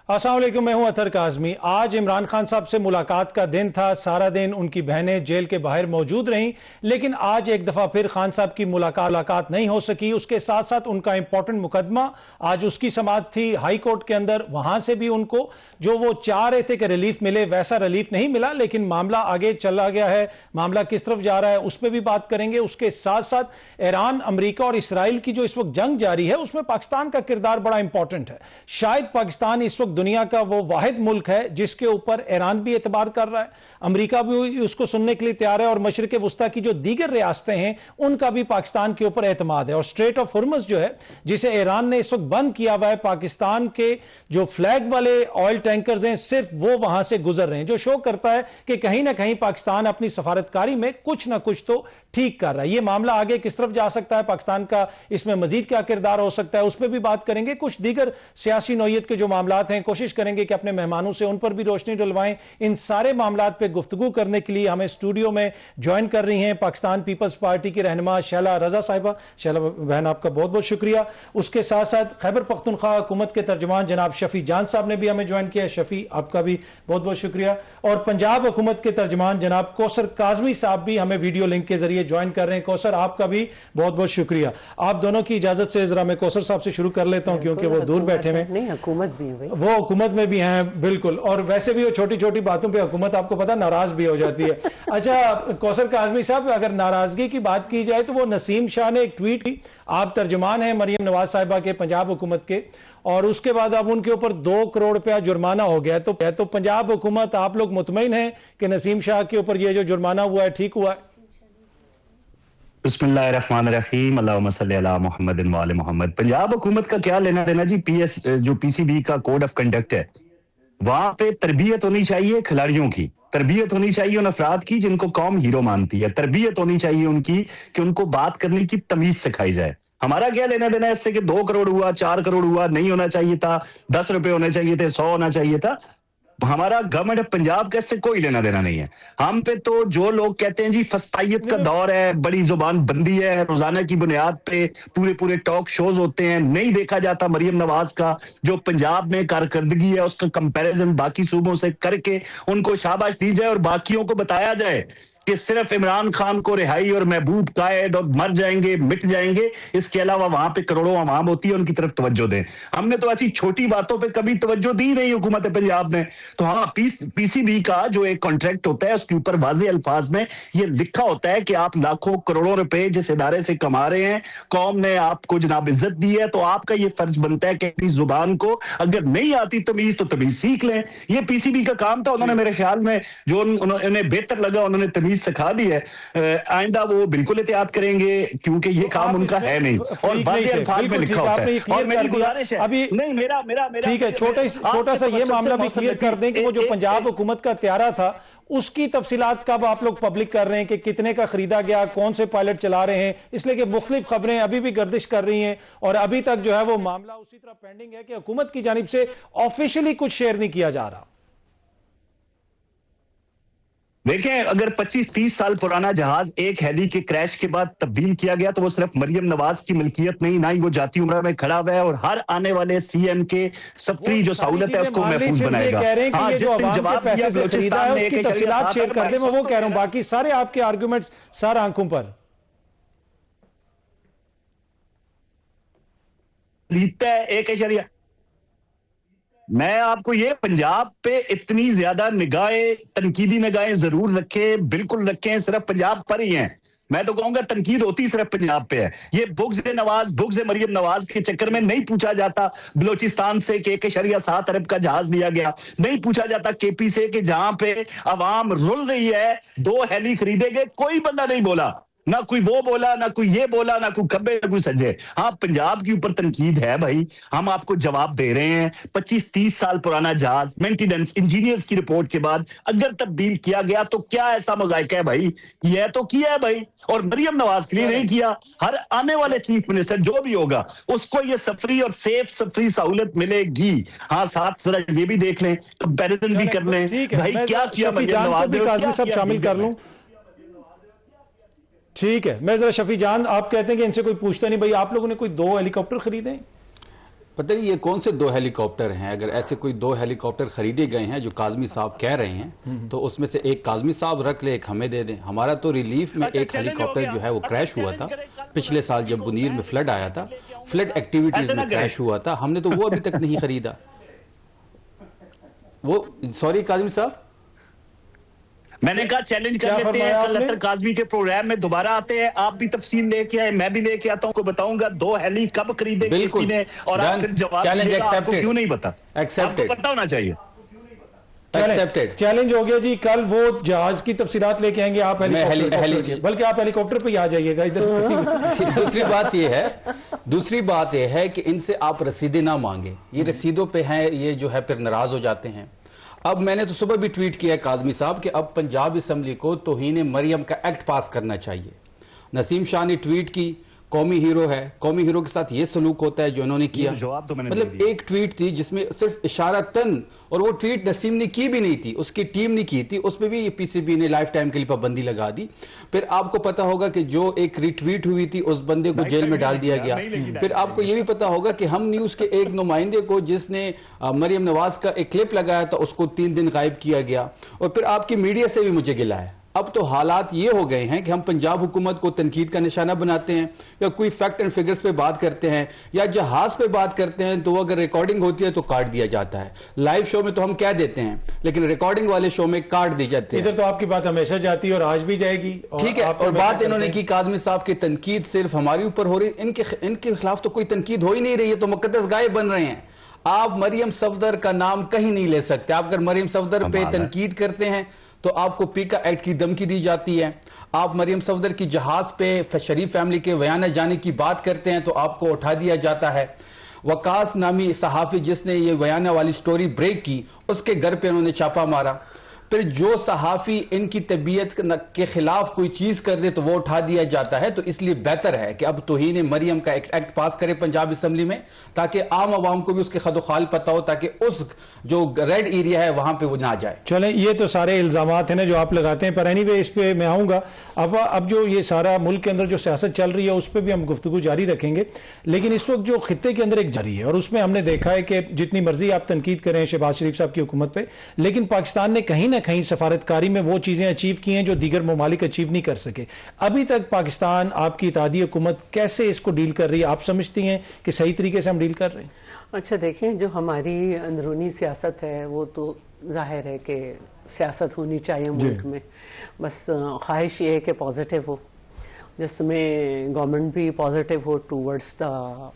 अस्सलाम वालेकुम, मैं हूं अतर काज़मी। आज इमरान खान साहब से मुलाकात का दिन था। सारा दिन उनकी बहनें जेल के बाहर मौजूद रहीं, लेकिन आज एक दफ़ा फिर खान साहब की मुलाकात नहीं हो सकी। उसके साथ साथ उनका इंपॉर्टेंट मुकदमा आज उसकी समाअत थी हाई कोर्ट के अंदर। वहां से भी उनको जो वो चाह रहे थे कि रिलीफ मिले, वैसा रिलीफ नहीं मिला, लेकिन मामला आगे चला गया है। मामला किस तरफ जा रहा है उस पर भी बात करेंगे। उसके साथ साथ ईरान, अमेरिका और इसराइल की जो इस वक्त जंग जारी है, उसमें पाकिस्तान का किरदार बड़ा इंपॉर्टेंट है। शायद पाकिस्तान इस वक्त दुनिया का वो वाहिद मुल्क है जिसके ऊपर ईरान भी एतबार कर रहा है, अमेरिका भी उसको सुनने के लिए तैयार है, और मशरिक वस्ता की जो दीगर रियासतें हैं उनका भी पाकिस्तान के ऊपर एतमाद है। और स्ट्रेट ऑफ हुर्मुज़ जो है, जिसे ईरान ने इस वक्त बंद किया हुआ है, पाकिस्तान के जो फ्लैग वाले ऑयल टैंकर्स हैं सिर्फ वो वहां से गुजर रहे हैं, जो शो करता है कि कहीं ना कहीं पाकिस्तान अपनी सफारतकारी में कुछ ना कुछ तो ठीक कर रहा है। ये मामला आगे किस तरफ जा सकता है, पाकिस्तान का इसमें मजीद क्या किरदार हो सकता है, उस पर भी बात करेंगे। कुछ दीगर सियासी नौयत के जो मामला हैं, कोशिश करेंगे कि अपने मेहमानों से उन पर भी रोशनी डलवाएं। इन सारे मामला पे गुफ्तगू करने के लिए हमें स्टूडियो में ज्वाइन कर रही हैं पाकिस्तान पीपल्स पार्टी की रहनुमा शैला रजा साहिबा। शैला बहन, आपका बहुत बहुत शुक्रिया। उसके साथ साथ खैबर पख्तूनख्वा हुकूमत के तर्जुमान जनाब शफी जान साहब ने भी हमें ज्वाइन किया। शफी, आपका भी बहुत बहुत शुक्रिया। और पंजाब हुकूमत के तर्जुमान जनाब कौसर काजमी साहब भी हमें वीडियो लिंक के जरिए ज्वाइन कर रहे हैं। कौसर, आपका भी बहुत बहुत शुक्रिया। आप दोनों की इजाजत से जरा मैं कौसर साहब से शुरू कर लेता हूं, क्योंकि वो दूर बैठे हैं। नहीं, हुकूमत भी है, वो हुकूमत में भी हैं, बिल्कुल। और वैसे भी वो छोटी छोटी बातों पे हुकूमत, आपको पता, नाराज भी हो जाती है। अच्छा कौसर काजमी साहब, अगर नाराजगी की बात की जाए तो वो नसीम शाह ने एक ट्वीट की, आप तर्जुमान हैं मरियम नवाज साहिबा के पंजाब हुकूमत के, और उसके बाद अब उनके ऊपर 2 करोड़ रुपया जुर्माना हो गया। तो पंजाब हुकूमत, आप लोग मुतमईन हैं कि नसीम शाह के ऊपर ये जो जुर्माना हुआ है ठीक हुआ है? बिस्मिल्लाहिर्रहमानिर्रहीम, अल्लाहुम्मा सल्ली अला मुहम्मदिन व आले मुहम्मद। पंजाब हुकूमत का क्या लेना देना जी? जो पीसीबी का कोड ऑफ कंडक्ट है, वहां पे तरबियत होनी चाहिए खिलाड़ियों की, तरबियत होनी चाहिए उन अफराद की जिनको कौम हीरो मानती है, तरबियत होनी चाहिए उनकी कि उनको बात करने की तमीज सिखाई जाए। हमारा क्या लेना देना इससे कि 2 करोड़ हुआ, 4 करोड़ हुआ, नहीं होना चाहिए था, 10 रुपए होने चाहिए थे, 100 होना चाहिए था। हमारा गवर्नमेंट ऑफ पंजाब का इससे कोई लेना देना नहीं है। हम पे तो जो लोग कहते हैं जी फस्तायत का दौर है, बड़ी जुबान बंदी है, रोजाना की बुनियाद पे पूरे पूरे टॉक शोज होते हैं, नहीं देखा जाता मरियम नवाज का जो पंजाब में कारकर्दगी है उसका कंपैरिजन बाकी सूबों से करके उनको शाबाश दी जाए और बाकियों को बताया जाए कि सिर्फ इमरान खान को रिहाई और महबूब कायद और मर जाएंगे, मिट जाएंगे, इसके अलावा वहां पे करोड़ों अवाम होती है, उनकी तरफ तवज्जो दें। हमने तो ऐसी छोटी बातों पे कभी तवज्जो दी नहीं हुकूमत पंजाब ने। तो हाँ, पीसीबी का जो एक कॉन्ट्रैक्ट होता है उसके ऊपर वाज़ेह अल्फाज में ये लिखा होता है कि आप लाखों करोड़ों रुपए जिस इदारे से कमा रहे हैं, कौम ने आपको जनाब इज्जत दी है, तो आपका ये फर्ज बनता है कि अपनी जुबान को अगर नहीं आती तमीज तो तमीज सीख लें। ये पीसीबी का काम था। उन्होंने मेरे ख्याल में जो उन्हें बेहतर लगा उन्होंने तमीज सिखा दी है। आइंदा वो बिल्कुल एहतियात करेंगे क्योंकि ये काम उनका है नहीं, और वाज़ेह अल्फाज में लिखा होता है। और मेरी गुजारिश है, अभी नहीं मेरा ठीक है, छोटा सा ये मामला भी क्लियर कर दें कि वो जो पंजाब हुकूमत का त्यारा था उसकी तफसीलात कब आप लोग पब्लिक कर रहे हैं कि कितने का खरीदा गया, कौन से पायलट चला रहे हैं, इसलिए कि मुख्तलिफ खबरें अभी भी गर्दिश कर रही हैं और अभी तक जो है वो मामला उसी तरह पेंडिंग है कि हुकूमत की जानिब से ऑफिशियली कुछ शेयर नहीं किया जा रहा। देखें, अगर 25-30 साल पुराना जहाज एक हेली के क्रैश के बाद तब्दील किया गया तो वो सिर्फ मरियम नवाज की मिल्कियत नहीं, ना ही वो जाती उम्र में खड़ा हुआ है, और हर आने वाले सीएम के सफरी जो सहूलत है उसको महफूज बनाएगा। हाँ, जिस दिन जवाब दिया बलूचिस्तान ने उसकी तफसीलात शेयर कर दे, मैं वो कह रहा हूं, बाकी सारे आपके आर्गुमेंट्स सर आंखों पर लिखता है 1 मैं आपको ये पंजाब पे इतनी ज्यादा निगाहें, तनकीदी निगाहें जरूर रखें, बिल्कुल रखें, सिर्फ पंजाब पर ही हैं। मैं तो कहूंगा तनकीद होती सिर्फ पंजाब पे है। ये बुग्ज़ मरियम नवाज के चक्कर में नहीं पूछा जाता बलोचिस्तान से कि 1.7 अरब का जहाज दिया गया, नहीं पूछा जाता केपी से कि जहां पे अवाम रुल रही है 2 हेली खरीदे गए, कोई बंदा नहीं बोला, ना कोई वो बोला, ना कोई ये बोला, ना कोई खब्बे, ना कोई सज्जे। हाँ, पंजाब के ऊपर तनकीद है भाई, हम आपको जवाब दे रहे हैं। 25-30 साल पुराना जहाज मेंटेनेंस इंजीनियर्स की रिपोर्ट के बाद अगर तब्दील किया गया तो क्या ऐसा मोज़ाइका है भाई? यह तो किया है भाई, और मरियम नवाज के लिए नहीं किया। हर आने वाले चीफ मिनिस्टर जो भी होगा उसको ये सफरी और सेफ सफरी सहूलत मिलेगी। हाँ, साथ जरा ये भी देख लें, कंपैरिजन भी कर लें भाई, क्या किया मरियम नवाज ने, सब शामिल कर लूं। ठीक है, मैं जरा शफी जान, आप कहते हैं कि इनसे कोई पूछता नहीं, भाई आप लोगों ने कोई 2 हेलीकॉप्टर खरीदे? पता नहीं ये कौन से 2 हेलीकॉप्टर हैं। अगर ऐसे कोई 2 हेलीकॉप्टर खरीदे गए हैं जो काजमी साहब कह रहे हैं, तो उसमें से एक काजमी साहब रख ले, एक हमें दे दें। हमारा तो रिलीफ में एक हेलीकॉप्टर जो है वो क्रैश हुआ था पिछले साल जब बुनीर में फ्लड आया था, फ्लड एक्टिविटीज में क्रैश हुआ था, हमने तो वो अभी तक नहीं खरीदा। वो सॉरी काजमी साहब, मैंने कहा चैलेंज कर लेते हैं, कल अतर काजमी के प्रोग्राम में दोबारा आते हैं, आप भी तफसील लेके आए, मैं भी लेके आता हूं, को बताऊंगा 2 हेली कब खरीदे बिल्कुल ने, और आप फिर जवाब दीजिएगा, आपको क्यों नहीं पता, आपको पता होना चाहिए। चैलेंज हो गया जी। कल वो जहाज की तफसीलात लेके आएंगे, आप हेलीकॉप्टर, बल्कि आप हेलीकॉप्टर पे ही आ जाइएगा इधर से। दूसरी बात ये है कि इनसे आप रसीदें ना मांगे, ये रसीदों पे हैं, ये जो है फिर नाराज हो जाते हैं। अब मैंने तो सुबह भी ट्वीट किया काजमी साहब कि अब पंजाब असम्बली को तौहीन मरियम का एक्ट पास करना चाहिए। नसीम शाह ने ट्वीट की, कौमी हीरो है, कौमी हीरो के साथ ये सलूक होता है जो इन्होंने किया। जवाब तो मैंने मतलब एक ट्वीट थी जिसमें सिर्फ इशारतन, और वो ट्वीट नसीम ने की भी नहीं थी, उसकी टीम ने की थी, उस पर भी पीसीबी ने लाइफ टाइम के लिए पाबंदी लगा दी। फिर आपको पता होगा कि जो एक रिट्वीट हुई थी उस बंदे को जेल में डाल दिया गया। फिर आपको ये भी पता होगा कि हम न्यूज के एक नुमाइंदे को जिसने मरियम नवाज का एक क्लिप लगाया था उसको 3 दिन गायब किया गया। और फिर आपकी मीडिया से भी मुझे गिला है। अब तो हालात ये हो गए हैं कि हम पंजाब हुकूमत को तनकीद का निशाना बनाते हैं, या कोई फैक्ट एंड फिगर्स पे बात करते हैं, या जहाज पे बात करते हैं तो अगर रिकॉर्डिंग होती है तो काट दिया जाता है। लाइव शो में तो हम कह देते हैं, लेकिन रिकॉर्डिंग वाले शो में काट दी जाती है। इधर तो आपकी बात हमेशा जाती है और आज भी जाएगी। ठीक है, और बात इन्होंने की काजमी साहब की तनकीद सिर्फ हमारे ऊपर हो रही, इनके खिलाफ तो कोई तनकीद हो ही नहीं रही है, तो मुकद्दस गायब बन रहे हैं। आप मरियम सफदर का नाम कहीं नहीं ले सकते। आप अगर मरियम सफदर पे तनकीद करते हैं तो आपको पीका एक्ट की धमकी दी जाती है। आप मरियम सफदर की जहाज पे शरीफ फैमिली के वयाना जाने की बात करते हैं तो आपको उठा दिया जाता है। वकास नामी सहाफी जिसने ये वयाना वाली स्टोरी ब्रेक की, उसके घर पे उन्होंने छापा मारा। फिर जो सहाफी इनकी तबीयत के खिलाफ कोई चीज कर दे तो वो उठा दिया जाता है। तो इसलिए बेहतर है कि अब तौहीन मरियम का एक्ट पास करे पंजाब असम्बली में, ताकि आम आवाम को भी उसके खदोखाल पता हो, ताकि उस जो रेड एरिया है वहां पे वो ना जाए। चलें, ये तो सारे इल्जामात हैं ना जो आप लगाते हैं, पर एनीवे इस पे मैं आऊंगा। अब जो ये सारा मुल्क के अंदर जो सियासत चल रही है उस पर भी हम गुफ्तगू जारी रखेंगे, लेकिन इस वक्त जो खित्ते के अंदर एक जारी है, और उसमें हमने देखा है कि जितनी मर्जी आप तनकीद करें शहबाज शरीफ साहब की हुकूमत पे, लेकिन पाकिस्तान ने कहीं ना कहीं सफारतकारी में वो चीजें अचीव की हैं जो दीगर ममालिक अचीव नहीं कर सके। अभी तक पाकिस्तान, आपकी इत्तेहादी हुकूमत कैसे इसको डील कर रही है? आप समझती हैं कि सही तरीके से हम डील कर रहे हैं? अच्छा देखें, जो हमारी अंदरूनी सियासत है वो तो जाहिर है कि सियासत होनी चाहिए मुल्क में, बस ख्वाहिश ये है कि पॉजिटिव हो, जिसमें गवर्नमेंट भी पॉजिटिव हो टूवर्ड्स द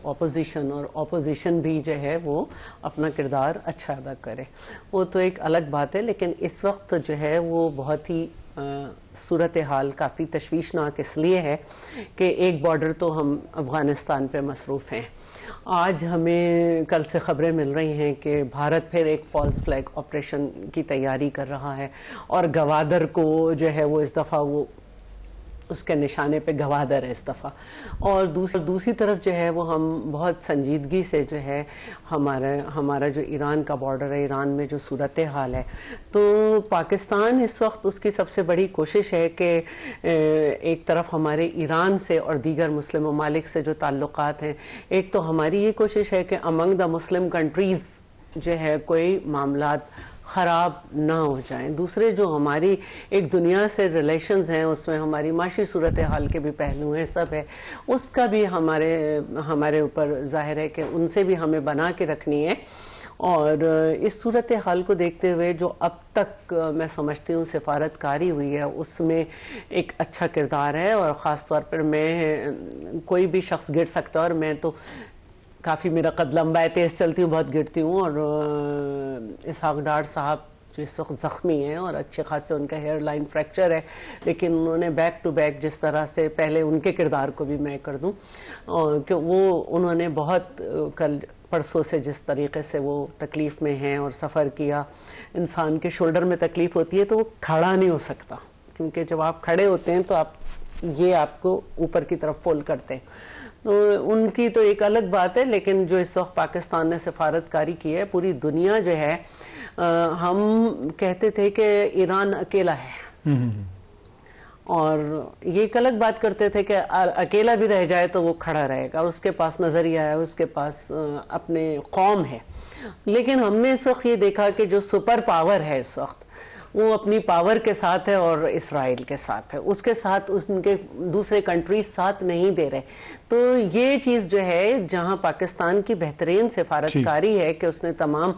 ऑपोजिशन, और ऑपोजिशन भी जो है वो अपना किरदार अच्छा अदा करे। वो तो एक अलग बात है, लेकिन इस वक्त जो है वो बहुत ही सूरत हाल काफ़ी तशवीशनाक इसलिए है कि एक बॉर्डर तो हम अफ़गानिस्तान पे मसरूफ़ हैं। आज हमें कल से ख़बरें मिल रही हैं कि भारत फिर एक फॉल्स फ्लैग ऑपरेशन की तैयारी कर रहा है, और गवादर को जो है वो इस दफ़ा वो उसके निशाने पे गवादर है इस दफ़ा। और दूसरी तरफ जो है वो हम बहुत संजीदगी से जो है हमारा जो ईरान का बॉर्डर है, ईरान में जो सूरत हाल है, तो पाकिस्तान इस वक्त उसकी सबसे बड़ी कोशिश है कि एक तरफ हमारे ईरान से और दीगर मुस्लिम ममालिक से जो ताल्लुकात हैं, एक तो हमारी ये कोशिश है कि अमंग द मुस्लिम कंट्रीज़ जो है कोई मामलात ख़राब ना हो जाएं। दूसरे जो हमारी एक दुनिया से रिलेशंस हैं, उसमें हमारी माशी सूरत हाल के भी पहलू हैं, सब है, उसका भी हमारे ऊपर जाहिर है कि उनसे भी हमें बना के रखनी है। और इस सूरत हाल को देखते हुए जो अब तक मैं समझती हूँ सिफारतकारी हुई है, उसमें एक अच्छा किरदार है। और ख़ास तौर पर मैं, कोई भी शख्स गिर सकता है, और मैं तो काफ़ी, मेरा कद लंबा है, तेज़ चलती हूँ, बहुत गिरती हूँ। और इसहाक डार साहब जो इस वक्त ज़ख्मी हैं और अच्छे खासे उनका हेयर लाइन फ्रैक्चर है, लेकिन उन्होंने बैक टू बैक जिस तरह से, पहले उनके किरदार को भी मैं कर दूँ, और कि वो उन्होंने बहुत कल परसों से जिस तरीके से वो तकलीफ़ में हैं और सफ़र किया, इंसान के शोल्डर में तकलीफ़ होती है तो वो खड़ा नहीं हो सकता, क्योंकि जब आप खड़े होते हैं तो आपको ऊपर की तरफ फोल्ड करते हैं, तो उनकी तो एक अलग बात है। लेकिन जो इस वक्त पाकिस्तान ने सिफारतकारी की है, पूरी दुनिया जो है, हम कहते थे कि ईरान अकेला है, और ये एक अलग बात करते थे कि अकेला भी रह जाए तो वो खड़ा रहेगा और उसके पास नजरिया है, उसके पास अपने कौम है। लेकिन हमने इस वक्त ये देखा कि जो सुपर पावर है इस वक्त वो अपनी पावर के साथ है और इसराइल के साथ है, उसके साथ उनके दूसरे कंट्रीज साथ नहीं दे रहे। तो ये चीज़ जो है, जहां पाकिस्तान की बेहतरीन सिफारतकारी है कि उसने तमाम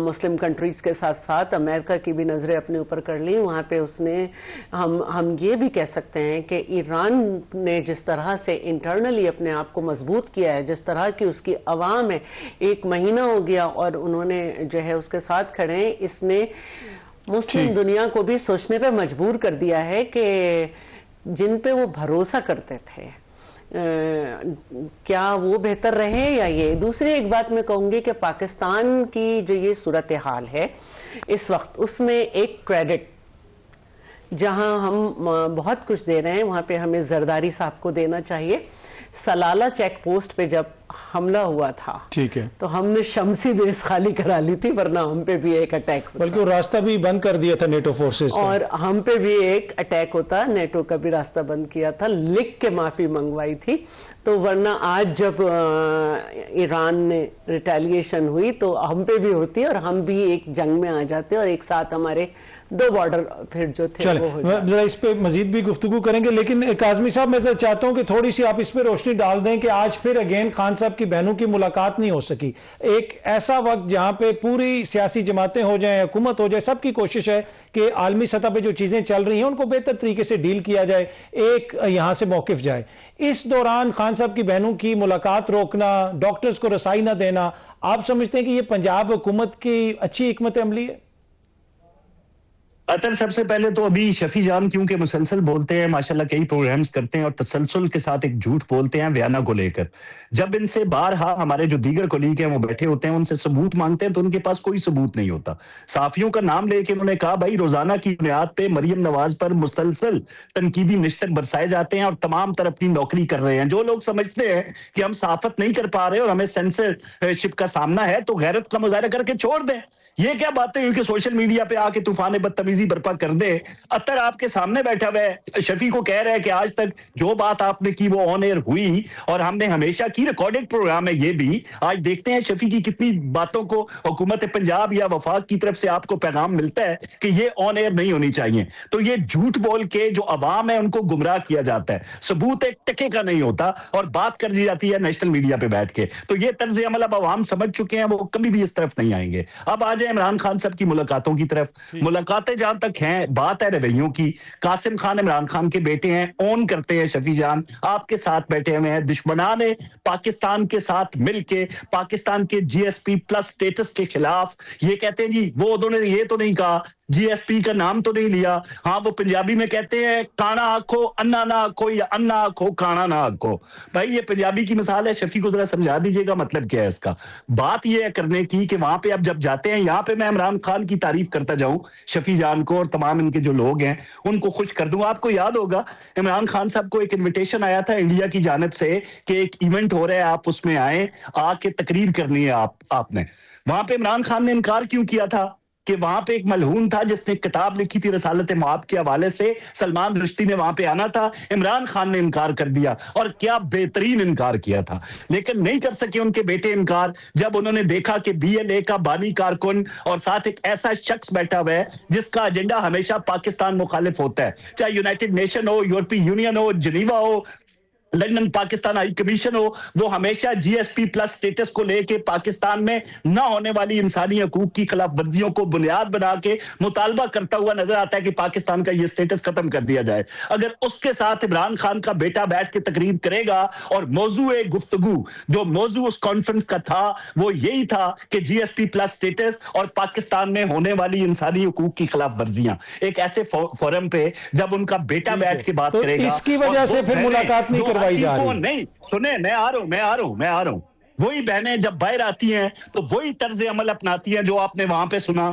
मुस्लिम कंट्रीज के साथ साथ अमेरिका की भी नज़रें अपने ऊपर कर ली, वहाँ पे उसने हम ये भी कह सकते हैं कि ईरान ने जिस तरह से इंटरनली अपने आप को मजबूत किया है, जिस तरह की उसकी आवाम है, 1 महीना हो गया और उन्होंने जो है उसके साद खड़े हैं, इसने मुस्लिम दुनिया को भी सोचने पे मजबूर कर दिया है कि जिन पे वो भरोसा करते थे क्या वो बेहतर रहे या ये। दूसरी एक बात मैं कहूँगी कि पाकिस्तान की जो ये सूरत हाल है इस वक्त, उसमें एक क्रेडिट जहां हम बहुत कुछ दे रहे हैं वहां पे हमें जरदारी साहब को देना चाहिए। सलाला चेक पोस्ट पे जब हमला हुआ था, ठीक है, तो हमने शमसी बेस खाली करा ली थी, वरना हम पे भी एक अटैक होता, बल्कि वो रास्ता भी बंद कर दिया था नेटो फोर्सेस का, और हम पे भी एक अटैक होता, नेटो का भी रास्ता बंद किया था, लिख के माफी मंगवाई थी। तो वरना आज जब ईरान ने रिटेलिएशन हुई तो हम पे भी होती और हम भी एक जंग में आ जाते और एक साथ हमारे 2 बॉर्डर फिर जो थे वो हो जाते। जरा इस पे मजीद भी गुफ्तगू करेंगे, लेकिन काज़मी साहब मैं चाहता हूं कि थोड़ी सी आप इस पे रोशनी डाल दें कि आज फिर अगेन खान साहब की बहनों की मुलाकात नहीं हो सकी। एक ऐसा वक्त जहां पे पूरी सियासी जमातें हो जाएं, हुकूमत हो जाए, सबकी कोशिश है कि आलमी सतह पे जो चीजें चल रही हैं उनको बेहतर तरीके से डील किया जाए, एक यहां से मौकिफ जाए। इस दौरान खान साहब की बहनों की मुलाकात रोकना, डॉक्टर्स को रसाई ना देना, आप समझते हैं कि ये पंजाब हुकूमत की अच्छी हिकमत अमली है? अतर सबसे पहले तो अभी शफी जान क्योंकि मुसलसल बोलते हैं, माशाल्लाह कई प्रोग्राम्स करते हैं और तसलसल के साथ एक झूठ बोलते हैं बयाना को लेकर। जब इनसे बारहा हमारे जो दीगर कोलीग हैं वो बैठे होते हैं, उनसे सबूत मांगते हैं तो उनके पास कोई सबूत नहीं होता। साफियों का नाम लेके उन्होंने कहा भाई रोजाना की बुनियाद पे मरियम नवाज पर मुसलसल तनकीदी निश्तर बरसाए जाते हैं और तमाम तरह अपनी नौकरी कर रहे हैं। जो लोग समझते हैं कि हम साफत नहीं कर पा रहे और हमें सेंसरशिप का सामना है तो गैरत का मुजाहरा करके छोड़ दें। ये क्या बातें हुई कि सोशल मीडिया पे आके तूफान बदतमीजी बर्पा कर दे। अतर आपके सामने बैठा हुआ है, शफी को कह रहा है कि आज तक जो बात आपने की वो ऑन एयर हुई और हमने हमेशा की, रिकॉर्डेड प्रोग्राम है ये भी। आज देखते हैं शफी की कितनी बातों को हुकूमत पंजाब या वफाक की तरफ से आपको पैगाम मिलता है कि ये ऑन एयर नहीं होनी चाहिए। तो ये झूठ बोल के जो अवाम है उनको गुमराह किया जाता है, सबूत एक टके का नहीं होता और बात कर दी जाती है नेशनल मीडिया पे बैठ के। तो ये तर्ज अमल अब अवाम समझ चुके हैं, वो कभी भी इस तरफ नहीं आएंगे। अब आ जाए इमरान खान साहब की मुलाकातों की तरफ। मुलाकातें जहां तक हैं, बात है रवैयों की। कासिम खान इमरान खान के बेटे हैं, ओन करते हैं शफी जान, आपके साथ बैठे हुए हैं। दुश्मनान पाकिस्तान के साथ मिलके पाकिस्तान के जीएसपी प्लस स्टेटस के खिलाफ ये कहते हैं जी, वो उन्होंने ये तो नहीं कहा, जीएसपी का नाम तो नहीं लिया। हाँ, वो पंजाबी में कहते हैं काना आखो अन्ना ना आखो या अन्ना आखो काना ना आखो। भाई ये पंजाबी की मिसाल है, शफी को जरा समझा दीजिएगा मतलब क्या है इसका। बात ये है करने की कि वहां पे अब जब जाते हैं, यहाँ पे मैं इमरान खान की तारीफ करता जाऊं, शफी जान को और तमाम इनके जो लोग हैं उनको खुश कर दूं। आपको याद होगा इमरान खान साहब को एक इन्विटेशन आया था इंडिया की जानिब से कि एक इवेंट हो रहा है, आप उसमें आए, आके तकरीर करनी है आपने। वहां पे इमरान खान ने इनकार क्यों किया था कि वहां पे एक मलहून था जिसने किताब लिखी थी रसालत मुआब के हवाले से, सलमान रुश्दी ने वहां पे आना था, इमरान खान ने इनकार कर दिया और क्या बेहतरीन इनकार किया था। लेकिन नहीं कर सके उनके बेटे इनकार, जब उन्होंने देखा कि बीएलए का बानी कारकुन और साथ एक ऐसा शख्स बैठा हुआ है जिसका एजेंडा हमेशा पाकिस्तान मुखालिफ होता है, चाहे यूनाइटेड नेशन हो, यूरोपीय यूनियन हो, जिनीवा हो, लंदन पाकिस्तान हाई कमीशन हो, वो हमेशा जीएसपी प्लस स्टेटस को लेके पाकिस्तान में ना होने वाली इंसानी हकूक की खिलाफ वर्जियों को बुनियाद बना के मुतालबा करता हुआ नजर आता है कि पाकिस्तान का ये स्टेटस खत्म कर दिया जाए। अगर उसके साथ इमरान खान का बेटा बैठ के तकरीर करेगा और मौजू गुफ्तगू, जो मौजू उस कॉन्फ्रेंस का था वो यही था कि जीएसपी प्लस स्टेटस और पाकिस्तान में होने वाली इंसानी हकूक की खिलाफ वर्जियां, एक ऐसे फोरम पे जब उनका बेटा बैठ के बात करेगा, इसकी वजह से फिर मुलाकात नहीं नहीं सुने, मैं आ रहा हूं। वही बहनें जब बाहर आती हैं तो वही तर्ज अमल अपनाती हैं जो आपने वहां पे सुना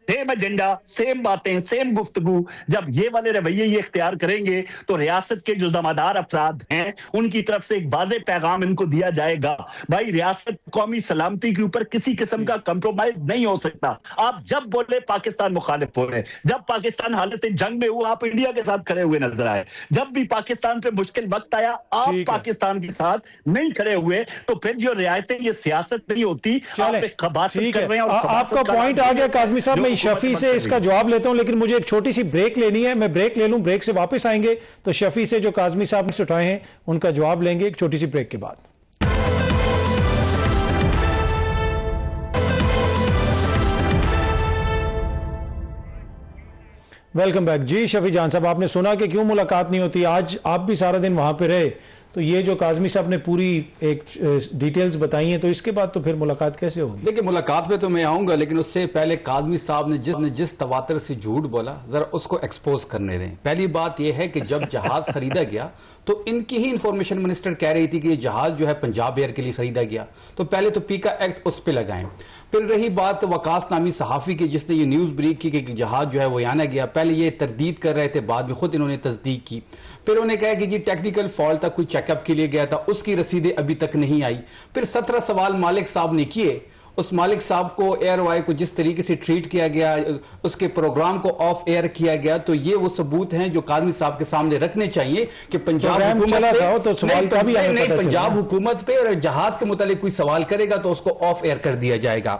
सेम एजेंडा, सेम बातें, सेम गुफ्तगू। जब ये वाले रवैये ये इख्तियार करेंगे तो रियासत के जो जमादार अफराद हैं उनकी तरफ से एक वाज़े पैगाम इनको दिया जाएगा, भाई रियासत कौमी सलामती के ऊपर किसी किस्म का कंप्रोमाइज नहीं हो सकता। आप जब बोले पाकिस्तान मुखालिफ हो रहे, जब पाकिस्तान हालत जंग में हुआ आप इंडिया के साथ खड़े हुए नजर आए, जब भी पाकिस्तान पे मुश्किल वक्त आया आप पाकिस्तान के साथ नहीं खड़े हुए, तो फिर जो रियायतें ये सियासत नहीं होती, आप एक खबासत कर रहे हैं। आपका पॉइंट आ गया काज़मी साहब, मैं शफी से इसका जवाब लेता हूं, लेकिन मुझे एक छोटी सी ब्रेक लेनी है, मैं ब्रेक ले लूं, ब्रेक से वापस आएंगे तो शफी से जो काज़मी साहब ने उठाए हैं उनका जवाब लेंगे एक छोटी सी ब्रेक के बाद। वेलकम बैक जी। शफी जान साहब, आपने सुना कि क्यों मुलाकात नहीं होती, आज आप भी सारा दिन वहां पे रहे, तो ये जो काज़मी साहब ने पूरी एक डिटेल्स बताई हैं, तो इसके बाद तो फिर मुलाकात कैसे होगी? देखिए मुलाकात पे तो मैं आऊंगा, लेकिन उससे पहले काज़मी साहब ने जिस तवातर से झूठ बोला जरा उसको एक्सपोज करने दें। पहली बात यह है कि जब जहाज खरीदा गया तो इनकी ही इंफॉर्मेशन मिनिस्टर कह रही थी कि ये जहाज जो है पंजाब एयर के लिए खरीदा गया, तो पहले तो पीका एक्ट उस पर लगाएं। फिर रही बात वकास नामी सहाफी की जिसने ये न्यूज ब्रेक की कि जहाज जो है वो आना गया, पहले ये तरदीद कर रहे थे, बाद में खुद इन्होंने तस्दीक की। फिर उन्होंने कहा कि जी टेक्निकल फॉल्ट था, कोई चेकअप के लिए गया था, उसकी रसीदें अभी तक नहीं आई। फिर 17 सवाल मालिक साहब ने किए, उस मालिक साहब को एयरवाई को जिस तरीके से ट्रीट किया गया, उसके प्रोग्राम को ऑफ एयर किया गया, तो ये वो सबूत हैं जो काज़मी साहब के सामने रखने चाहिए कि पंजाब हुकूमत पे और जहाज के मुतालिक कोई सवाल करेगा तो उसको ऑफ एयर कर दिया जाएगा।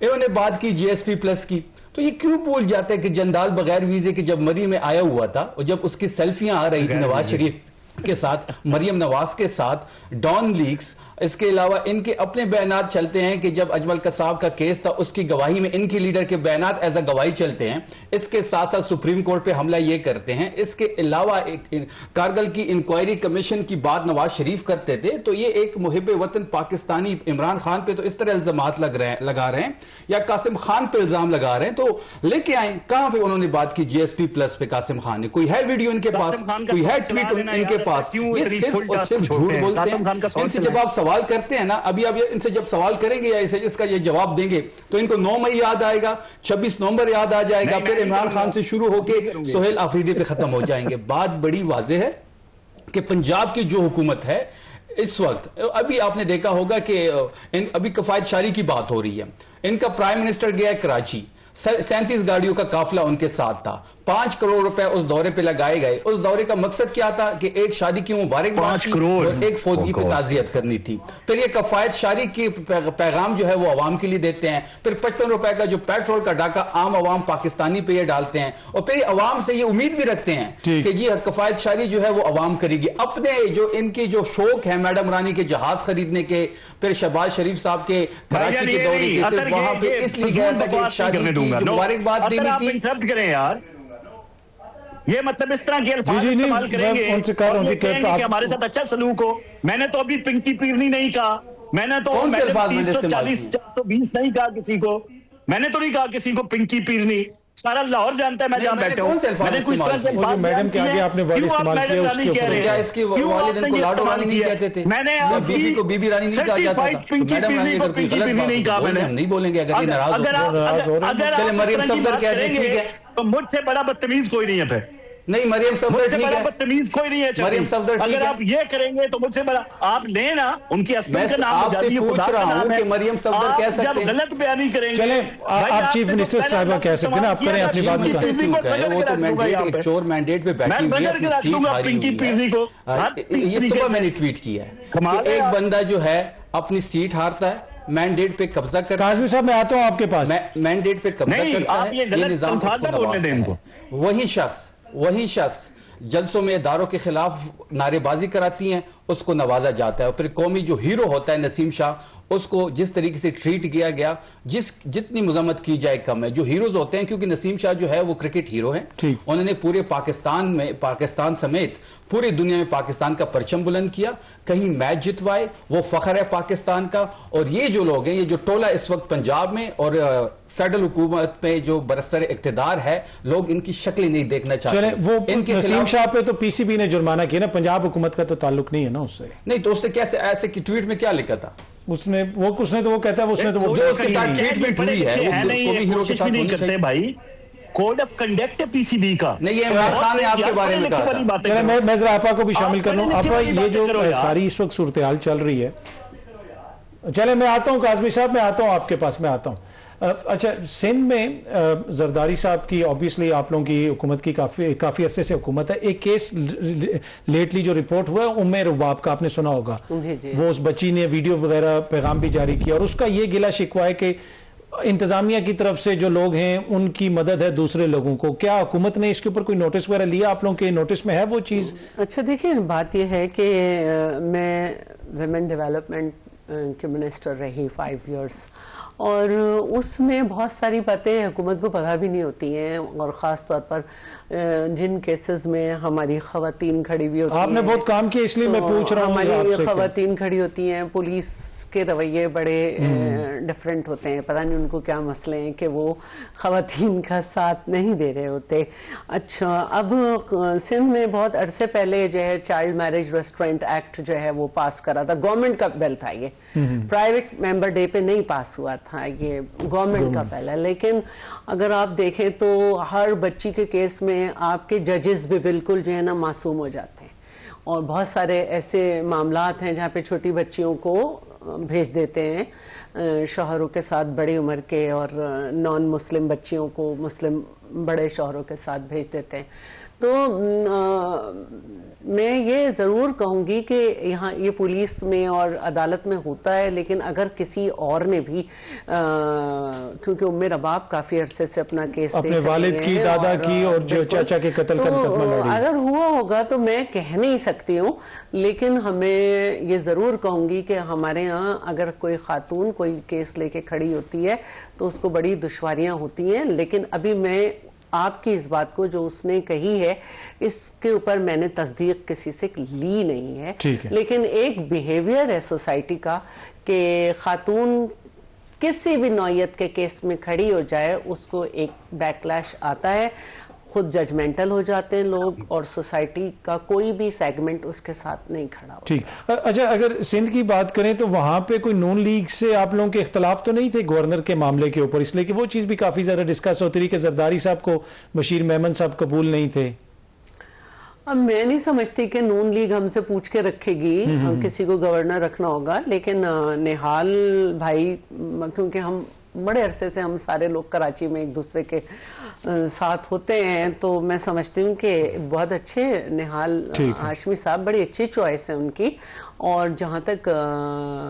इन्होंने बात की GSP प्लस की, तो ये क्यों भूल जाते हैं कि जंदाल बगैर वीजे के जब मरी में आया हुआ था और जब उसकी सेल्फियां आ रही थी नवाज शरीफ के साथ, मरियम नवाज के साथ, डॉन लीक्स, इसके अलावा इनके अपने बयानात चलते हैं कि जब अजमल कसाब का केस था उसकी गवाही में इनके लीडर के बयानात एज अ गवाही चलते हैं। इसके साथ साथ सुप्रीम कोर्ट पे हमला ये करते हैं। इसके अलावा एक कारगिल की इंक्वायरी कमीशन की बात नवाज शरीफ करते थे, तो ये एक मुहिब वतन पाकिस्तानी इमरान खान पे तो इस तरह इल्जामात लगा रहे हैं या कासिम खान पे इल्जाम लगा रहे हैं, तो लेके आए कहां पे उन्होंने बात की GSP प्लस पे कासिम खान ने, कोई है वीडियो इनके पास, कोई है ट्वीट इनके पास, ये सिर्फ और सिर्फ झूठ बोलते हैं। इनसे जब आप सवाल करते हैं ना, अभी आप इनसे जब सवाल करेंगे या इसका ये जवाब देंगे तो इनको 9 मई याद आएगा, 26 नवंबर याद आ जाएगा, फिर इमरान खान से शुरू होके सोहेल आफरीदी पे खत्म हो जाएंगे। बात बड़ी वाज़ेह है कि पंजाब की जो हुकूमत है इस वक्त, अभी आपने देखा होगा कि अभी कफायत शारी की बात हो रही है, इनका प्राइम मिनिस्टर गया कराची, 37 गाड़ियों का काफिला उनके साथ था, 5 करोड़ रुपए उस दौरे पे लगाए गए। उस दौरे का मकसद क्या था कि एक शादी की मुबारकबाद थी और एक फौजी पे ताजियत करनी थी। फिर ये कफायत शारी की पैगाम जो है वो अवाम के लिए देते हैं। फिर 55 रुपए का जो पेट्रोल का डाका आम अवाम पाकिस्तानी पे ये डालते हैं और फिर अवाम से ये उम्मीद भी रखते हैं कि जी कफायत शारी जो है वो अवाम करेगी। अपने जो इनकी जो शौक है मैडम रानी के जहाज खरीदने के, फिर शहबाज शरीफ साहब के कराची के दौरे के, सिर्फ वहां पे इसलिए गया था कि शादी मुबारकबाद देनी थी। इंटरप्ट करें यार, ये मतलब इस तरह के अल्फाज इस्तेमाल करेंगे कि हमारे साथ अच्छा सलूक हो। मैंने तो अभी पिंकी पीरनी नहीं कहा, मैंने तो 340 420 नहीं कहा किसी को, मैंने तो नहीं कहा किसी को पिंकी पीरनी। सारा लाहौर जानता है मैं जहां बैठा हूं, मैंने कुछ तरह के बात मैडम के आगे आपने वर्ड इस्तेमाल किया, उसके ऊपर क्या इसके वालिदैन को लाडो रानी नहीं कहते थे? मैंने बीबी को बीबी रानी नहीं कहा जाता था, पिंकी पीरनी को पिंकी पीरनी नहीं कहा मैंने। हम नहीं बोलेंगे अगर ये नाराज हो अगर चले मरियम सफदर कह दें ठीक है, तो मुझसे बड़ा बदतमीज कोई नहीं है। फिर नहीं मरियम सफदर ठीक है, बदतमीज कोई नहीं है। मरियम सफदर ठीक है, अगर आप ये करेंगे तो मुझसे बड़ा आप लेना उनकी असली का नाम आपसे पूछ रहा हूं कि मरियम सफदर कह सकते हैं, गलत बयानी करेंगे। चले आप चीफ मिनिस्टर साहिबा कह सकते हैं ना, आप करें अपनी बात। वो तो मैंडेट एक चोर मैंडेट पे बैठी हुई है, अपनी सीट हारी हुई है। ये सुबह मैंने ट्वीट किया है कि एक बंदा जो है अपनी सीट हारता है, मैंडेट पे कब्जा करता है। काज़मी साहब मैं आता हूं आपके पास, मैंडेट पे कब्जा करता है, ये निजाम वही शख्स जलसों में इदारों के खिलाफ नारेबाजी कराती हैं, उसको नवाजा जाता है। और फिर कौमी जो हीरो होता है नसीम शाह, उसको जिस तरीके से ट्रीट किया गया, जितनी मजम्मत की जाए कम है। जो हीरोज होते हैं, क्योंकि नसीम शाह जो है वो क्रिकेट हीरो है, उन्होंने पूरे पाकिस्तान समेत पूरी दुनिया में पाकिस्तान का परचम बुलंद किया, कहीं मैच जितवाए, वो फख्र है पाकिस्तान का। और ये जो लोग हैं, ये जो टोला इस वक्त पंजाब में और फेडरल हुकूमत में जो बरसर इक्तदार है, लोग इनकी शक्ल नहीं देखना चाहते। वो इनके नसीम शाह पे तो PCB ने जुर्माना किया ना, पंजाब हुकूमत का तो ताल्लुक नहीं है ना उससे। नहीं तो उससे कैसे, ऐसे की ट्वीट में क्या लिखा था? उसने तो वो कहता है उसने तो वो जो उसके साथ ट्रीटमेंट हुई है वो भी हीरो के साथ नहीं करते भाई। कोड ऑफ कंडक्ट है पीसीबी का। नहीं, ये इमरान खान ने आपके बारे में कहा। मैं जरा आपा को भी शामिल कर लूं। आपा, ये जो सारी इस वक्त सूरत हाल चल रही है, चले मैं आता हूं काज़मी साहब, मैं आता हूं आपके पास, मैं आता हूं। अच्छा, सिंध में जरदारी साहब की ऑब्वियसली आप लोगों की हुकूमत की काफी अरसे से हुकूमत है। एक केस लेटली जो रिपोर्ट हुआ है उम्मे रुबाब का, आपने सुना होगा। जी। वो उस बच्ची ने वीडियो वगैरह पैगाम भी जारी किया और उसका ये गिला शिकवा है कि इंतजामिया की तरफ से जो लोग हैं उनकी मदद है दूसरे लोगों को। क्या हुकूमत ने इसके ऊपर कोई नोटिस वगैरह लिया? आप लोगों के नोटिस में है वो चीज़? अच्छा, देखिए बात यह है कि मैं विमेन डेवलपमेंट के मिनिस्टर रही 5 इयर्स, और उसमें बहुत सारी बातें हुकूमत को पता भी नहीं होती हैं, और ख़ास तौर पर जिन केसेस में हमारी ख़वातीन खड़ी हुई होती हैं। आपने बहुत काम किया इसलिए मैं पूछ रहा हूँ। हमारी ख़वातीन खड़ी होती हैं, पुलिस के रवैये बड़े डिफरेंट होते हैं, पता नहीं उनको क्या मसले हैं कि वो ख़वातीन का साथ नहीं दे रहे होते। अच्छा, अब सिंध में बहुत अरसे पहले जो है चाइल्ड मैरिज रेस्ट्रेंट एक्ट जो है वो पास करा था, गवर्नमेंट का बिल था ये, प्राइवेट मेंबर डे पे नहीं पास हुआ था, ये गवर्नमेंट का बिल है। लेकिन अगर आप देखें तो हर बच्ची के केस में आपके जजेस भी बिल्कुल जो है ना मासूम हो जाते हैं, और बहुत सारे ऐसे मामलात हैं जहाँ पे छोटी बच्चियों को भेज देते हैं शौहरों के साथ, बड़ी उम्र के, और नॉन मुस्लिम बच्चियों को मुस्लिम बड़े शौहरों के साथ भेज देते हैं। तो मैं ये ज़रूर कहूँगी कि यहाँ ये पुलिस में और अदालत में होता है, लेकिन अगर किसी और ने भी क्योंकि उम्मे रबाब काफ़ी अरसे से अपना केस अपने वालिद की, दादा की और जो चाचा के कत्ल का मुकदमा लड़ी, अगर हुआ होगा तो मैं कह नहीं सकती हूँ, लेकिन हमें ये ज़रूर कहूँगी कि हमारे यहाँ अगर कोई खातून कोई केस लेके खड़ी होती है तो उसको बड़ी दुश्वारियाँ होती हैं। लेकिन अभी मैं आपकी इस बात को जो उसने कही है इसके ऊपर मैंने तस्दीक किसी से ली नहीं है, लेकिन एक बिहेवियर है सोसाइटी का कि खातून किसी भी नौयत के केस में खड़ी हो जाए उसको एक बैकलैश आता है, खुद जजमेंटल हो जाते हैं लोग, और सोसाइटी का कोई भी सेगमेंट उसके साथ नहीं खड़ा हो। ठीक। अच्छा, अगर सिंध की बात करें तो वहां पे कोई नून लीग से आप लोगों के इख्तलाफ तो नहीं थे गवर्नर के मामले के ऊपर, इसलिए कि वो चीज भी काफी ज्यादा डिस्कस होती रही कि जरदारी साहब को बशीर मेमन साहब कबूल नहीं थे। अब मैं नहीं समझती कि नून लीग हमसे पूछ के रखेगी, हम किसी को गवर्नर रखना होगा, लेकिन निहाल भाई, क्योंकि हम बड़े अरसे से हम सारे लोग कराची में एक दूसरे के साथ होते हैं, तो मैं समझती हूँ कि बहुत अच्छे निहाल हाशमी साहब, बड़ी अच्छी चॉइस है उनकी। और जहाँ तक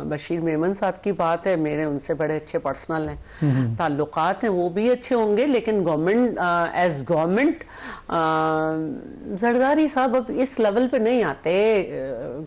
बशीर मेमन साहब की बात है, मेरे उनसे बड़े अच्छे पर्सनल हैं ताल्लुकात हैं, वो भी अच्छे होंगे, लेकिन गवर्नमेंट एज गवर्नमेंट जरदारी साहब अब इस लेवल पे नहीं आते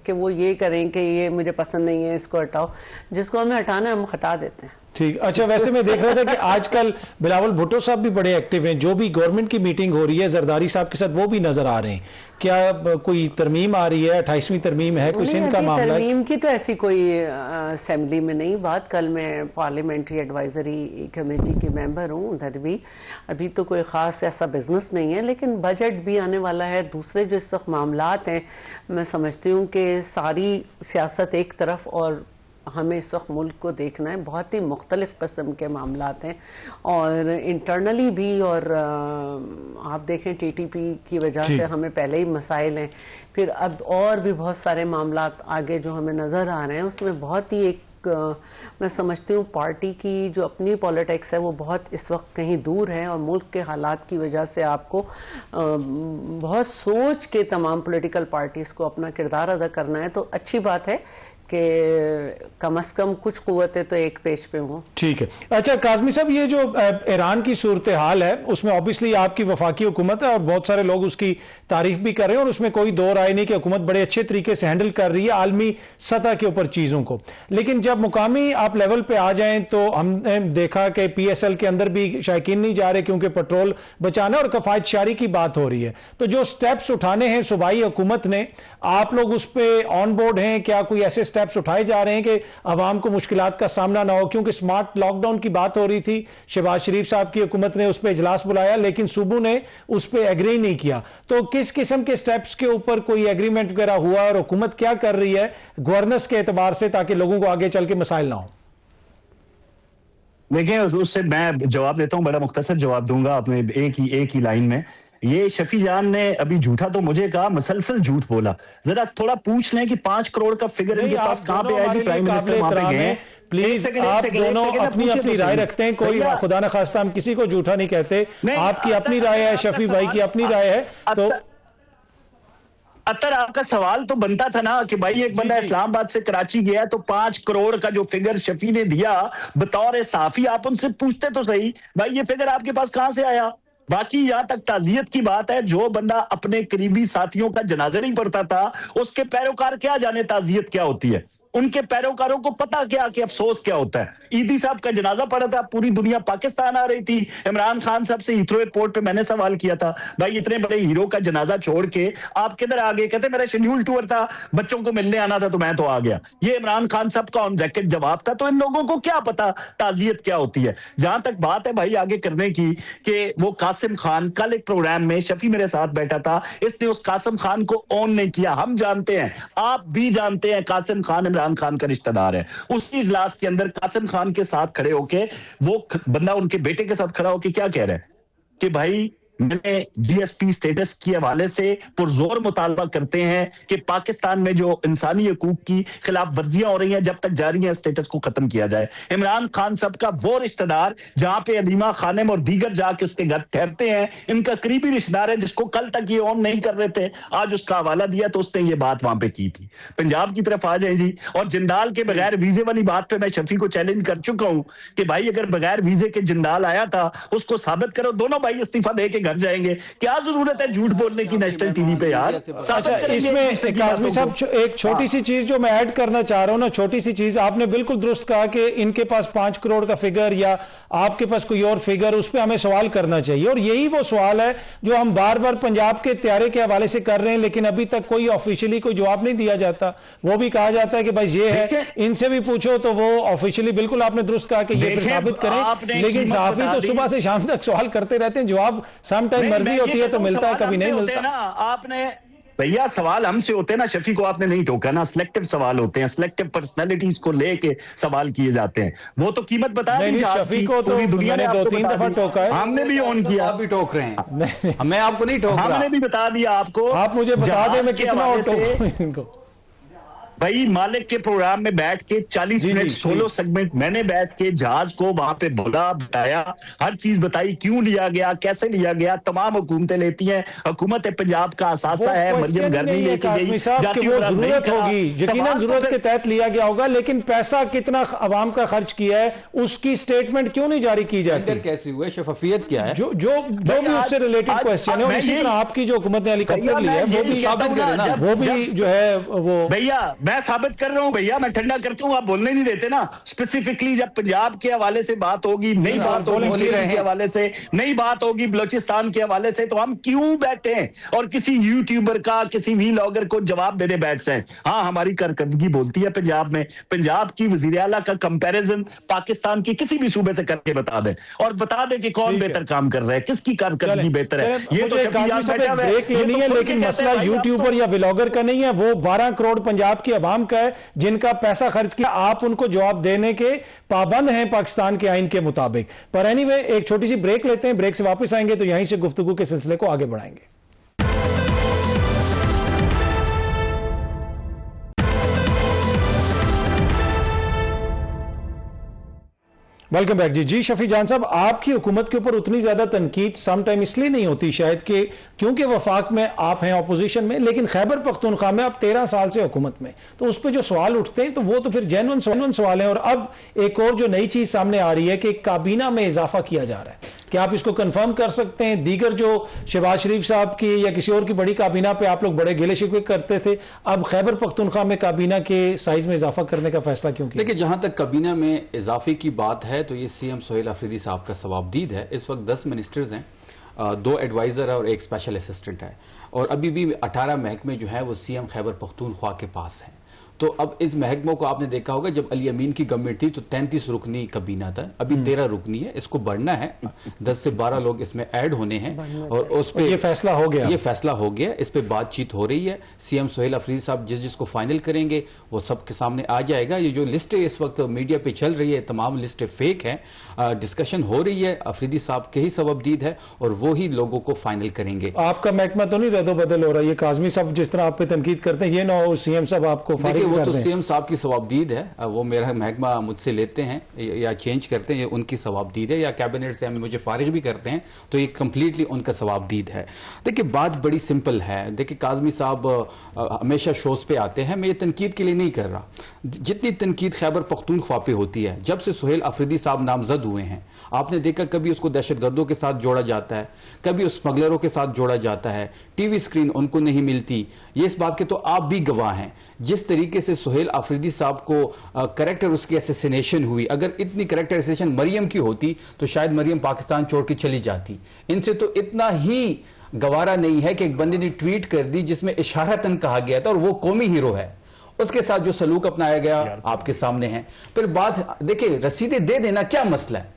कि वो ये करें कि ये मुझे पसंद नहीं है इसको हटाओ, जिसको हमें हटाना है हम हटा देते हैं। ठीक। अच्छा, वैसे मैं देख रहा था कि आजकल बिलावल भुट्टो साहब भी बड़े एक्टिव हैं, जो भी गवर्नमेंट की मीटिंग हो रही है जरदारी साहब के साथ वो भी नजर आ रहे हैं। क्या कोई तरमीम आ रही है, 28वीं तरमीम है, कोई सिंध का मामला? तरमीम की तो ऐसी कोई असेंबली में नहीं बात। कल मैं पार्लियामेंट्री एडवाइजरी कमेटी की मेंबर हूँ, उधर भी अभी तो कोई ख़ास ऐसा बिजनेस नहीं है, लेकिन बजट भी आने वाला है। दूसरे जो इस वक्त मामलात हैं, मैं समझती हूँ कि सारी सियासत एक तरफ और हमें इस वक्त मुल्क को देखना है, बहुत ही मुख्तलिफ किस्म के मामलात हैं, और इंटरनली भी, और आप देखें टीटीपी की वजह से हमें पहले ही मसाइल हैं, फिर अब और भी बहुत सारे मामलात आगे जो हमें नज़र आ रहे हैं, उसमें बहुत ही एक मैं समझती हूँ पार्टी की जो अपनी पॉलिटिक्स है वो बहुत इस वक्त कहीं दूर है, और मुल्क के हालात की वजह से आपको बहुत सोच के तमाम पॉलिटिकल पार्टीज़ को अपना किरदार अदा करना है। तो अच्छी बात है कि कम से कम कुछ कुव्वतें तो एक पेज पे हों। ठीक है। अच्छा काज़मी साहब, ये जो ईरान की सूरत हाल है उसमें ऑब्वियसली आपकी वफाकी हुकूमत है और बहुत सारे लोग उसकी तारीफ भी कर रहे हैं, और उसमें कोई दो राय नहीं कि हुकूमत बड़े अच्छे तरीके से हैंडल कर रही है आलमी सतह के ऊपर चीज़ों को। लेकिन जब मुकामी आप लेवल पे आ जाएं तो हमने देखा कि PSL के अंदर भी शायकीन नहीं जा रहे, क्योंकि पेट्रोल बचाना और कफायत शारी की बात हो रही है। तो जो स्टेप्स उठाने हैं सूबाई हुकूमत ने, आप लोग उस पर ऑन बोर्ड हैं? क्या कोई ऐसे स्टेप्स उठाए जा रहे हैं कि आवाम को मुश्किलात का सामना ना हो, क्योंकि स्मार्ट लॉकडाउन की बात हो रही थी। शहबाज शरीफ साहब की हुकूमत ने उस पर इजलास बुलाया, लेकिन सूबू ने उस पर एग्री नहीं किया। तो किस किस्म के स्टेप्स के ऊपर कोई एग्रीमेंट वगैरह हुआ और हुकूमत क्या कर रही है गवर्नेंस के एतबार से, ताकि लोगों को आगे चल के मसाइल ना हो? देखिए, उससे मैं जवाब देता हूं, बड़ा मुख्तसर जवाब दूंगा आपने एक ही लाइन में। ये शफी जान ने अभी झूठा तो मुझे कहा, मुसलसल झूठ बोला। जरा थोड़ा पूछ लें कि 5 करोड़ का फिगर इनके पास कहां पे आया जी? प्राइम मिनिस्टर वहां पे गए। प्लीज आप दोनों अपनी अपनी राय रखते हैं, कोई खुदा न खास्ता हम किसी को झूठा नहीं कहते। आपकी अपनी राय है, शफी भाई की अपनी राय है। तो अतर आपका सवाल तो बनता था ना कि भाई एक बंदा इस्लामाबाद से कराची गया तो 5 करोड़ का जो फिगर शफी ने दिया बतौर साफी, आप उनसे पूछते तो सही भाई ये फिगर आपके पास कहां से आया। बाकी यहां तक ताजियत की बात है, जो बंदा अपने करीबी साथियों का जनाजा नहीं पढ़ता था उसके पैरोकार क्या जाने ताजियत क्या होती है। उनके पैरोकारों को पता क्या कि अफसोस क्या होता है। ईदी साहब का जनाजा पड़ा था, पूरी दुनिया पाकिस्तान आ रही थी। इमरान खान साहब से हीथ्रो एयरपोर्ट पे मैंने सवाल किया था, भाई इतने बड़े हीरो का जनाजा छोड़ के आप किधर आ गए? कहते मेरा शेड्यूल टूर था, बच्चों को मिलने आना था तो मैं तो आ गया। ये इमरान खान साहब का ऑन रैकेट जवाब था। तो इन लोगों को क्या पता ताजियत क्या होती है। जहां तक बात है भाई आगे करने की कि वो कासिम खान, कल एक प्रोग्राम में शफी मेरे साथ बैठा था, इसने उस कासिम खान को ऑन नहीं किया। हम जानते हैं, आप भी जानते हैं, कासिम खान इमरान खान का रिश्तेदार है। उसी इजलास के अंदर कासिम खान के साथ खड़े होके वो बंदा उनके बेटे के साथ खड़ा होके क्या कह रहा है कि भाई मैंने जीएसपी स्टेटस के हवाले से पुरजोर मुतालबा करते हैं कि पाकिस्तान में जो इंसानी हकूक की खिलाफ वर्जियां हो रही हैं जब तक जारी है स्टेटस को खत्म किया जाए। इमरान खान साहब का वो रिश्तेदार जहां पे अलीमा खानिम और दीगर जाके उसके घर ठहरते हैं, इनका करीबी रिश्तेदार है जिसको कल तक ये ऑन नहीं कर रहे थे, आज उसका हवाला दिया तो उसने ये बात वहां पे की थी। पंजाब की तरफ आ जाए जी। और जिंदाल के बगैर वीजे वाली बात पे मैं शफी को चैलेंज कर चुका हूं कि भाई अगर बगैर वीजे के जिंदाल आया था उसको साबित करो। दोनों भाई इस्तीफा दे के घर जाएंगे, क्या जरूरत है झूठ बोलने की नेशनल टीवी पे यार। अच्छा, इसमें काज़मी साहब एक छोटी सी चीज जो मैं ऐड करना चाह रहा हूं ना, छोटी सी चीज, आपने बिल्कुल दुरुस्त कहा कि इनके पास 5 करोड़ का फिगर या आपके पास कोई और फिगर, उस पर हमें सवाल करना चाहिए। और यही वो सवाल है जो हम बार बार पंजाब के त्यारे के हवाले से कर रहे हैं, लेकिन अभी तक कोई ऑफिशियली कोई जवाब नहीं दिया जाता। वो भी कहा जाता है कि भाई ये है, इनसे भी पूछो तो वो ऑफिशियली, बिल्कुल आपने दुरुस्त कहा कि ये फिर साबित करें, लेकिन सहाफी तो सुबह से शाम तक सवाल करते रहते हैं, जवाब सम टाइम मर्जी होती है तो मिलता है, कभी नहीं मिलता ना। आपने भैया सवाल हमसे होते हैं ना, शफी को आपने नहीं टोका ना। सिलेक्टिव सवाल होते हैं, सिलेक्टिव पर्सनालिटीज को लेके सवाल किए जाते हैं। वो तो कीमत बता दी शफी को तो दुनिया ने 2-3 दफा टोका है, हमने भी ऑन किया, आप भी टोक रहे हैं। मैं आपको नहीं टोक रहा, हमने भी बता दिया आपको। आप मुझे बता दें मैं कितना और टोकूं इनको। भाई मालिक के प्रोग्राम में बैठ के 40 मिनट 16 सेगमेंट मैंने बैठ के जहाज को वहां पे बोला, बताया, हर चीज बताई, क्यों लिया गया, कैसे लिया गया। तमाम हुकूमतें लेती हैं, हुकूमत पंजाब का असासा है, मरियम घर नहीं लेके गई, वो जरूरत होगी, यकीनन जरूरत के तहत लिया गया होगा, लेकिन पैसा कितना अवाम का खर्च किया है उसकी स्टेटमेंट क्यों नहीं जारी की जाती? कैसे हुए, शफाफियत क्या है, जो भी उससे रिलेटेड क्वेश्चन है। और इसी तरह आपकी जो हुकूमत ने हेलीकॉप्टर लिया है वो भी साबित करें ना, वो भी जो है वो भैया मैं साबित कर रहा हूं भैया, मैं ठंडा करता हूं, आप बोलने नहीं देते ना। स्पेसिफिकली जब पंजाब के हवाले से बात होगी, नई बात होगी के हवाले से, नई बात होगी बलोचिस्तान के हवाले से, तो हम क्यों बैठे और किसी यूट्यूबर का, किसी व्लॉगर को जवाब देने बैठ जाए। हाँ, हमारी कारकर्दगी बोलती है पंजाब में। पंजाब की वजीर आला का कंपैरिजन पाकिस्तान के किसी भी सूबे से करके बता दे और बता दे कि कौन बेहतर काम कर रहा है, किसकी कारकर्दगी बेहतर है। ये तो ब्रेक लेनी है, लेकिन मसला यूट्यूबर या व्लॉगर का नहीं है, वो 12 करोड़ पंजाब की आवाम का है जिनका पैसा खर्च किया। आप उनको जवाब देने के पाबंद हैं पाकिस्तान के आइन के मुताबिक। पर एनीवे एक छोटी सी ब्रेक लेते हैं, ब्रेक से वापस आएंगे तो यहीं से गुफ्तगू के सिलसिले को आगे बढ़ाएंगे। वेलकम बैक जी। शफी जान साहब, आपकी हुकूमत के ऊपर उतनी ज्यादा तनकीद सम टाइम इसलिए नहीं होती शायद कि क्योंकि वफाक में आप हैं ऑपोजिशन में, लेकिन खैबर पख्तूनख्वा में आप 13 साल से हुकूमत में, तो उस पर जो सवाल उठते हैं तो वो तो फिर जेन्युइन सवाल हैं। और अब एक और जो नई चीज सामने आ रही है कि काबीना में इजाफा किया जा रहा है, क्या आप इसको कंफर्म कर सकते हैं? दीगर जो शहबाज शरीफ साहब की या किसी और की बड़ी काबीना पे आप लोग बड़े गिले शिकवे करते थे, अब खैबर पख्तूनख्वा में काबीना के साइज में इजाफा करने का फैसला क्यों किया? देखिए, जहां तक काबीना में इजाफे की बात है तो ये सीएम सोहेल अफरीदी साहब का सवाबदीद है। इस वक्त 10 मिनिस्टर्स हैं, 2 एडवाइजर है और 1 स्पेशल असिस्टेंट है, और अभी भी 18 महकमे जो है वो सीएम खैबर पख्तूनख्वा के पास हैं। तो अब इस महकमों को आपने देखा होगा, जब अली अमीन की गवर्नमेंट थी तो 33 रुकनी कबीना था, अभी 13 रुकनी है, इसको बढ़ना है, 10 से 12 लोग इसमें ऐड होने हैं और उस पे ये फैसला हो गया, ये फैसला हो गया, इस पे बातचीत हो रही है। सीएम सुहेल अफरीदी साहब जिसको फाइनल करेंगे वो सबके सामने आ जाएगा। ये जो लिस्टें इस वक्त मीडिया पे चल रही है तमाम लिस्टें फेक हैं, डिस्कशन हो रही है, अफरीदी साहब के ही सबबदीद है और वो ही लोगों को फाइनल करेंगे। आपका महकमा तो नहीं रद्दो बदल हो रहा है? ये काज़मी साहब जिस तरह आप पे तनकीद करते हैं, ये ना हो सीएम साहब आपको फारिग वो कर तो दें। सीएम साहब की सवाबदीद है, वो मेरा महकमा मुझसे लेते हैं या चेंज करते हैं, ये उनकी सवाबदीद है, या कैबिनेट से मुझे फारिग भी करते हैं तो ये कंप्लीटली उनका सवाबदीद है। देखिए बात बड़ी सिंपल है। देखिए काज़मी साहब हमेशा शोज पे आते हैं, मैं ये तनकीद के लिए नहीं कर रहा, जितनी तनकीद खैबर पख्तूनख्वा पे होती है, जब से सुहेल अफरीदी साहब नामजद हुए हैं आपने देखा कभी उसको दहशतगर्दों के साथ जोड़ा जाता है, कभी उस स्मगलरों के साथ जोड़ा जाता है, टीवी स्क्रीन उनको नहीं मिलती। ये इस बात के तो आप भी गवाह हैं, जिस तरीके से सुहेल अफरीदी साहब को करेक्टर उसकी असैसिनेशन हुई, अगर इतनी करेक्टर असैसिनेशन मरियम की होती तो शायद मरियम पाकिस्तान छोड़ के चली जाती। इनसे तो इतना ही गवारा नहीं है कि एक बंदे ने ट्वीट कर दी जिसमें इशारतन कहा गया था और वो कौमी हीरो है, उसके साथ जो सलूक अपनाया गया आपके सामने है। फिर बात देखिए, रसीदें दे देना क्या मसला है,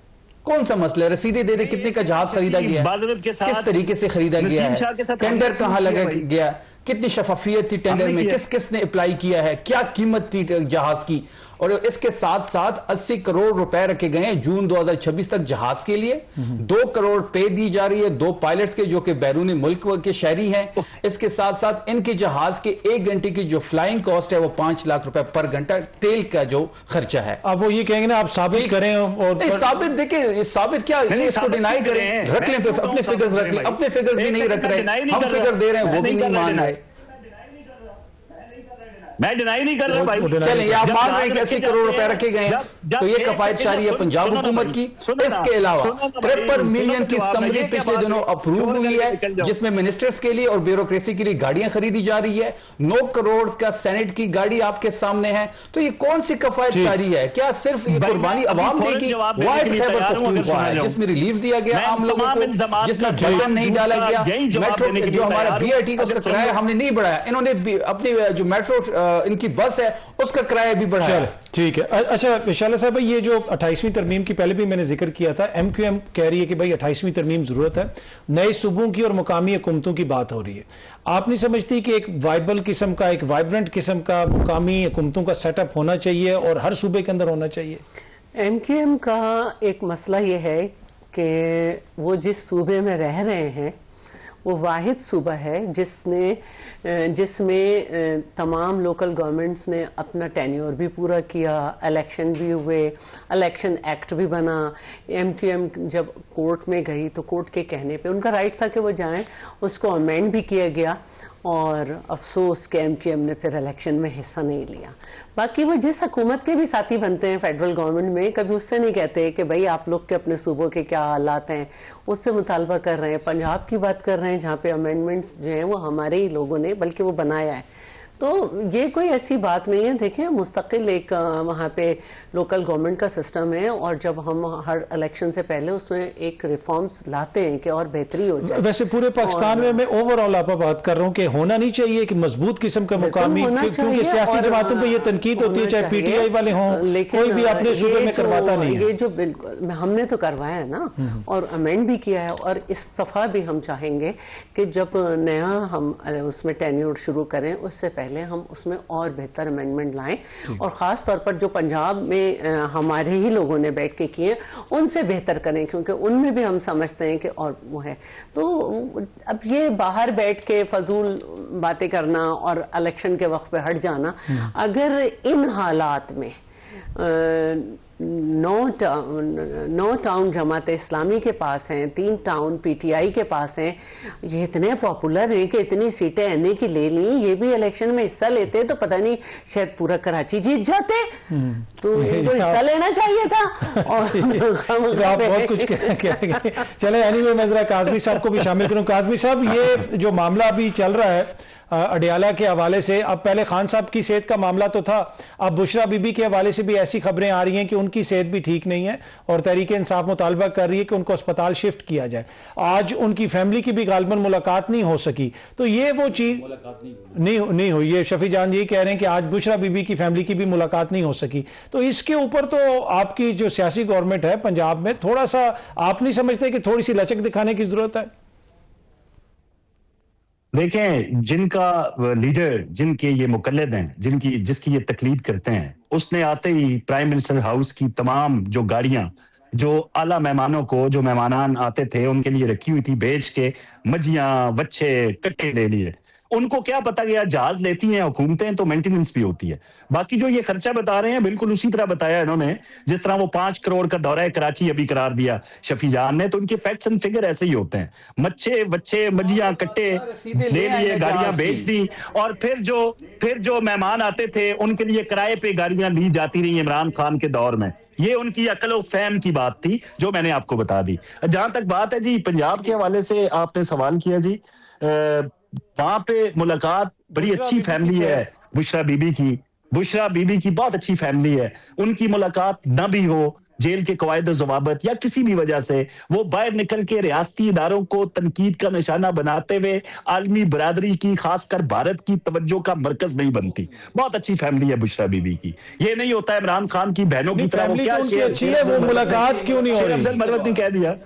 कौन सा मसला है? रसीदें दे दे, कितने का जहाज खरीदा गया है, किस तरीके से खरीदा गया है, टेंडर कहां लगा गया, कितनी शफाफियत थी टेंडर में, किसने अप्लाई किया है, क्या कीमत थी जहाज की, और इसके साथ साथ 80 करोड़ रुपए रखे गए हैं जून 2026 तक जहाज के लिए। 2 करोड़ पे दी जा रही है 2 पायलट्स के जो कि बैरूनी मुल्क के शहरी हैं। इसके साथ साथ इनके जहाज के 1 घंटे की जो फ्लाइंग कॉस्ट है वो 5 लाख रुपए पर घंटा तेल का जो खर्चा है। अब वो ये कहेंगे ना आप साबित करें, और साबित देखिए, साबित क्या, इसको डिनाई करें, रख लें, अपने फिगर्स रख लें, अपने फिगर्स भी नहीं रख रहे, हम फिगर दे रहे हैं वो भी नहीं मान रहे। मैं डिनाई नहीं कर रहा भाई, चलिए आप मान रहे हैं कि 80 करोड़ रुपए रखे गए हैं, तो ये कफायत शारी है पंजाब हुकूमत की। इसके अलावा 53 मिलियन की समरी पिछले दिनों अप्रूव हुई है, जिसमें मिनिस्टर्स के लिए और ब्यूरोक्रेसी के लिए गाड़ियां खरीदी जा रही है। 9 करोड़ का सेनेट की गाड़ी आपके सामने है, तो ये कौन सी कफायत शारी है? क्या सिर्फ ये कुर्बानी अवाम देगी? वाहिद खैबर पख्तूनख्वा है जिसमें रिलीफ दिया गया आम लोगों को, जिसमें बटन नहीं डाला गया। मेट्रो जो हमारा BRT का उसका किराया हमने नहीं बढ़ाया, इन्होंने अपनी जो मेट्रो इनकी बस है उसका किराया भी बढ़ाया। ठीक है। अच्छा शाला साहब, ये जो 28वीं तरमीम की पहले भी मैंने जिक्र किया था, MQM कह रही है कि भाई 28वीं तरमीम जरूरत है, नए सूबों की और मुकामी हुकूमतों की बात हो रही है। आप नहीं समझती कि एक वाइबल किस्म का, एक वाइब्रेंट किस्म का मुकामी हुकूमतों का सेटअप होना चाहिए और हर सूबे के अंदर होना चाहिए? MQM का एक मसला ये है कि वो जिस सूबे में रह रहे हैं वो वाहिद सूबा है जिसमें तमाम लोकल गवर्नमेंट्स ने अपना टेन्योर भी पूरा किया, इलेक्शन भी हुए, इलेक्शन एक्ट भी बना। MQM जब कोर्ट में गई तो कोर्ट के कहने पे उनका राइट था कि वो जाएं, उसको अमेंड भी किया गया और अफसोस के MQM ने फिर इलेक्शन में हिस्सा नहीं लिया। बाकी वो जिस हुकूमत के भी साथी बनते हैं फेडरल गवर्नमेंट में, कभी उससे नहीं कहते कि भाई आप लोग के अपने सूबों के क्या हालात हैं, उससे मुतालबा कर रहे हैं। पंजाब की बात कर रहे हैं जहाँ पे अमेंडमेंट्स जो हैं वो हमारे ही लोगों ने बल्कि वो बनाया है, तो ये कोई ऐसी बात नहीं है। देखिए मुस्तकिल एक वहाँ पे लोकल गवर्नमेंट का सिस्टम है और जब हम हर इलेक्शन से पहले उसमें एक रिफॉर्म्स लाते हैं कि और बेहतरी हो जाए। वैसे पूरे पाकिस्तान में मैं ओवरऑल आप बात कर रहा हूँ कि होना नहीं चाहिए कि मजबूत किस्म का मुकामी, क्योंकि सियासी जमातों पे ये तनकीद होती है, चाहे PTI वाले हों, कोई भी अपने सूबे में करवाता नहीं है। ये जो बिल्कुल हमने तो करवाया है ना और अमेंड भी किया है, और इस दफा भी हम चाहेंगे कि जब नया हम उसमें टेन्योर शुरू करें उससे पहले हम उसमें और बेहतर अमेंडमेंट लाएं और ख़ास तौर पर जो पंजाब में हमारे ही लोगों ने बैठ के किए उनसे बेहतर करें, क्योंकि उनमें भी हम समझते हैं कि और वो है। तो अब ये बाहर बैठ के फजूल बातें करना और इलेक्शन के वक्त पे हट जाना, अगर इन हालात में 9 टाउन जमात इस्लामी के पास हैं, 3 टाउन PTI के पास हैं, ये इतने पॉपुलर हैं कि इतनी सीटें एनए की ले ली, ये भी इलेक्शन में हिस्सा लेते तो पता नहीं शायद पूरा कराची जीत जाते। तो इनको हिस्सा लेना चाहिए था और आप बहुत कुछ कहेंगे। चले एनीवे मैं जरा काज़मी साहब को भी शामिल करूं। काज़मी साहब, ये जो मामला अभी चल रहा है अडियाला के हवाले से, अब पहले खान साहब की सेहत का मामला तो था, अब बुशरा बीबी के हवाले से भी ऐसी खबरें आ रही हैं कि उनकी सेहत भी ठीक नहीं है और तहरीक इंसाफ मुतालबा कर रही है कि उनको अस्पताल शिफ्ट किया जाए। आज उनकी फैमिली की भी गालिबन मुलाकात नहीं हो सकी, तो ये वो चीज नहीं हुई। ये शफी जान ये कह रहे हैं कि आज बुशरा बीबी की फैमिली की भी मुलाकात नहीं हो सकी। तो इसके ऊपर तो आपकी जो सियासी गवर्नमेंट है पंजाब में, थोड़ा सा आप नहीं समझते कि थोड़ी सी लचक दिखाने की जरूरत है? देखें, जिनका लीडर, जिनके ये मुकल्लिद हैं, जिसकी ये तकलीद करते हैं, उसने आते ही प्राइम मिनिस्टर हाउस की तमाम जो गाड़ियां जो आला मेहमानों को, जो मेहमान आते थे उनके लिए रखी हुई थी, बेच के मजियां बच्चे कट्टे ले लिए। उनको क्या पता गया, जहाज लेती हैं हुकूमतें तो मेंटेनेंस भी होती है। बाकी जो ये खर्चा बता रहे हैं बिल्कुल उसी तरह बताया इन्होंने जिस तरह वो 5 करोड़ का दौरा कराची अभी करार दिया शफी जान ने, तो उनके फैक्ट्स एंड फिगर ऐसे ही होते हैं। मच्छे बच्चे मजियां कट्टे ले लिए, गाड़ियां बेच दी, और फिर जो मेहमान आते थे उनके लिए किराए पे गाड़ियां ली जाती रही इमरान खान के दौर में। ये उनकी अकल फहम की बात थी जो मैंने आपको बता दी। जहां तक बात है जी पंजाब के हवाले से आपने सवाल किया जी, वहां पे मुलाकात, बड़ी अच्छी फैमिली है बुशरा बीबी की बहुत अच्छी फैमिली है। उनकी मुलाकात न भी हो, जेल के कवायद ज़वाबत या किसी भी वजह से वो बाहर निकल के रियासती इदारों को तनकीद का निशाना बनाते हुए आलमी बरादरी की, खासकर भारत की तवज्जो का मरकज नहीं बनती। बहुत अच्छी फैमिली है बुशरा बीबी की। ये नहीं होता इमरान खान की बहनों की तरह वो क्या वो मुलाकात क्यों नहीं हो रही? मरवत ने कह दिया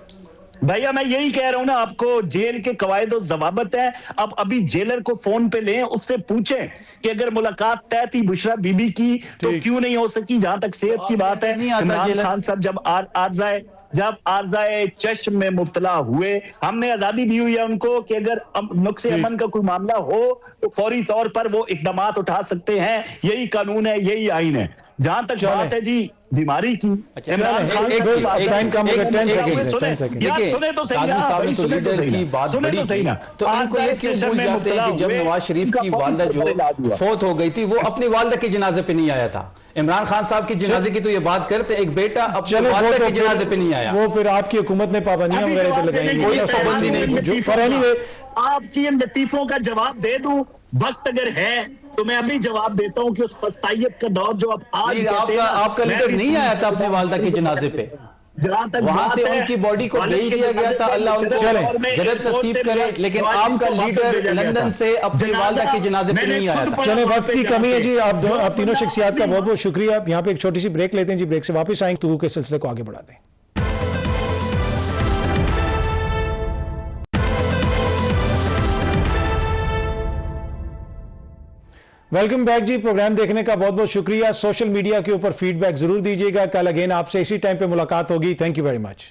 भैया, मैं यही कह रहा हूं ना आपको, जेल के कवायद और जवाबत है। अब अभी जेलर को फोन पे लें, उससे पूछें कि अगर मुलाकात तय थी बुशरा बीबी की तो क्यों नहीं हो सकी। जहां तक सेहत की बात है, इमरान खान साहब जब आरज़ाए चश्म में मुब्तला हुए, हमने आजादी दी हुई है उनको कि अगर नुक्से अमन का कोई मामला हो तो फौरी तौर पर वो इकदामात उठा सकते हैं। यही कानून है, यही आइन है। जहां तक बात है जी बीमारी की, इमरान खान सुने तो सही ना, तो इनको ये क्यों भूल जाते हैं कि जब नवाज शरीफ की वालदा जो फौत हो गई थी वो अपनी वालदा के जनाजे पे नहीं आया था। इमरान खान साहब की जनाजे की तो ये बात करते, एक बेटा अपने वालदा के जनाजे पे नहीं आया। वो फिर आपकी हुकूमत ने पाबंदियां वगैरह पे लगाई, कोई पाबंदी नहीं। आपकी इन लतीफों का जवाब दे दूं, वक्त अगर है तो मैं अभी जवाब देता हूं कि उस फस्तायत का दौर जो अब आज आपका लीडर नहीं आया था अपने वालदा के जनाजे पे, जहां तक वहां से उनकी बॉडी को भेज दिया गया था, अल्लाह उनको जन्नत नसीब करे, लेकिन आपका लीडर लंदन से अपनी वालदा के जनाजे पे नहीं आया था। चले, वक्त की कमी है जी। आप तीनों शख्सियात का बहुत बहुत शुक्रिया। यहाँ पे एक छोटी सी ब्रेक लेते हैं जी, ब्रेक से वापस आएंगे तो के सिलसिले को आगे बढ़ाते हैं। वेलकम बैक जी। प्रोग्राम देखने का बहुत बहुत शुक्रिया। सोशल मीडिया के ऊपर फीडबैक जरूर दीजिएगा। कल अगेन आपसे इसी टाइम पे मुलाकात होगी। Thank you very much.